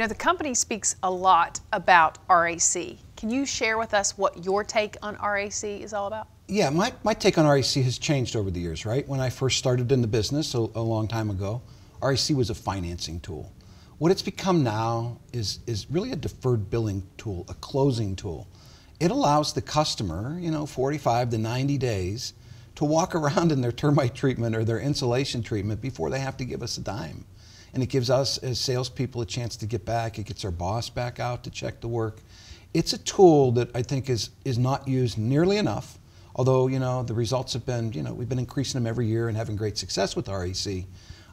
the company speaks a lot about RAC. Can you share with us what your take on RAC is all about? Yeah, my take on RAC has changed over the years, right? When I first started in the business a long time ago, RAC was a financing tool. What it's become now is really a deferred billing tool, a closing tool. It allows the customer, 45 to 90 days to walk around in their termite treatment or their insulation treatment before they have to give us a dime. And it gives us as salespeople a chance to get back. It gets our boss back out to check the work. It's a tool that I think is not used nearly enough. Although, the results have been, we've been increasing them every year and having great success with RAC.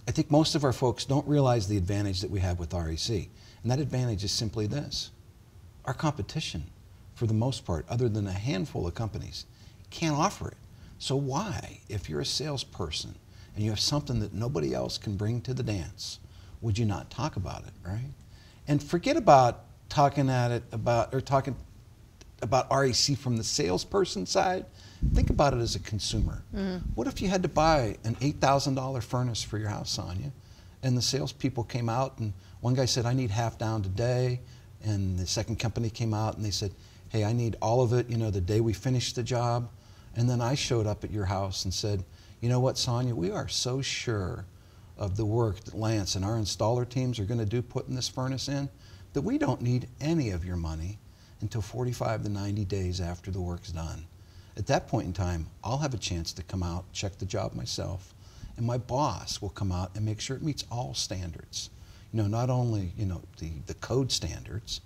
I think most of our folks don't realize the advantage that we have with RAC. And that advantage is simply this. Our competition, for the most part, other than a handful of companies, can't offer it. So why, if you're a salesperson and you have something that nobody else can bring to the dance, would you not talk about it, right? And forget about talking about RAC from the salesperson side. Think about it as a consumer. What if you had to buy an $8,000 furnace for your house, Sonia, and the salespeople came out and one guy said, I need half down today, and the second company came out and they said, hey, I need all of it, the day we finish the job. And then I showed up at your house and said, you know what, Sonia, we are so sure of the work that Lance and our installer teams are going to do putting this furnace in that we don't need any of your money until 45 to 90 days after the work's done. At that point in time, I'll have a chance to come out, check the job myself, and my boss will come out and make sure it meets all standards. Not only, the code standards,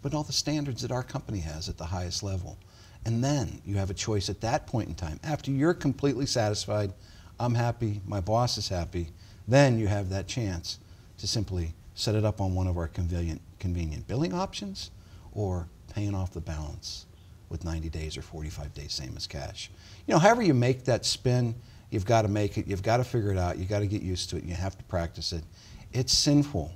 but all the standards that our company has at the highest level. And then you have a choice at that point in time. After you're completely satisfied, I'm happy, my boss is happy, then you have that chance to simply set it up on one of our convenient billing options or paying off the balance with 90 days or 45 days, same as cash. However you make that spin, you've got to make it, you've got to figure it out, you've got to get used to it, you have to practice it. It's sinful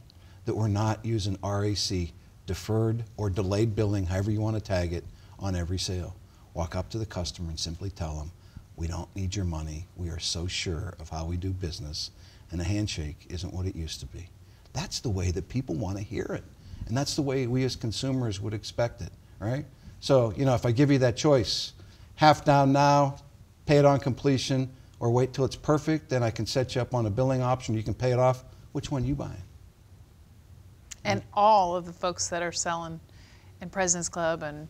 that we're not using RAC, deferred or delayed billing, however you want to tag it, on every sale. Walk up to the customer and simply tell them, we don't need your money, we are so sure of how we do business, and a handshake isn't what it used to be. That's the way that people want to hear it. And that's the way we as consumers would expect it, right? So, if I give you that choice, half down now, pay it on completion, or wait till it's perfect, then I can set you up on a billing option, you can pay it off. Which one are you buying? And all of the folks that are selling in President's Club and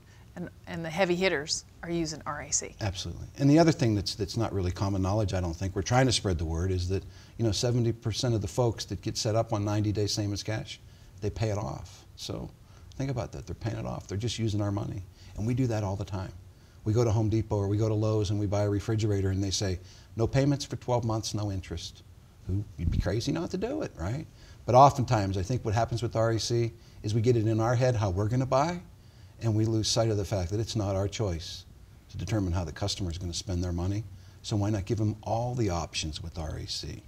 the heavy hitters are using RAC. Absolutely. And the other thing that's not really common knowledge, I don't think, we're trying to spread the word, is that 70% of the folks that get set up on 90 days same as cash, they pay it off. So think about that, they're paying it off, they're just using our money. And we do that all the time. We go to Home Depot or we go to Lowe's and we buy a refrigerator and they say, no payments for 12 months, no interest. You'd be crazy not to do it, right? But oftentimes, I think what happens with RAC is we get it in our head how we're going to buy, and we lose sight of the fact that it's not our choice to determine how the customer is going to spend their money. So why not give them all the options with RAC?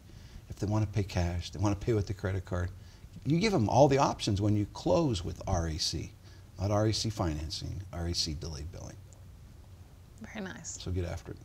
If they want to pay cash, they want to pay with the credit card, you give them all the options when you close with RAC, not RAC financing, RAC delayed billing. Very nice. So get after it.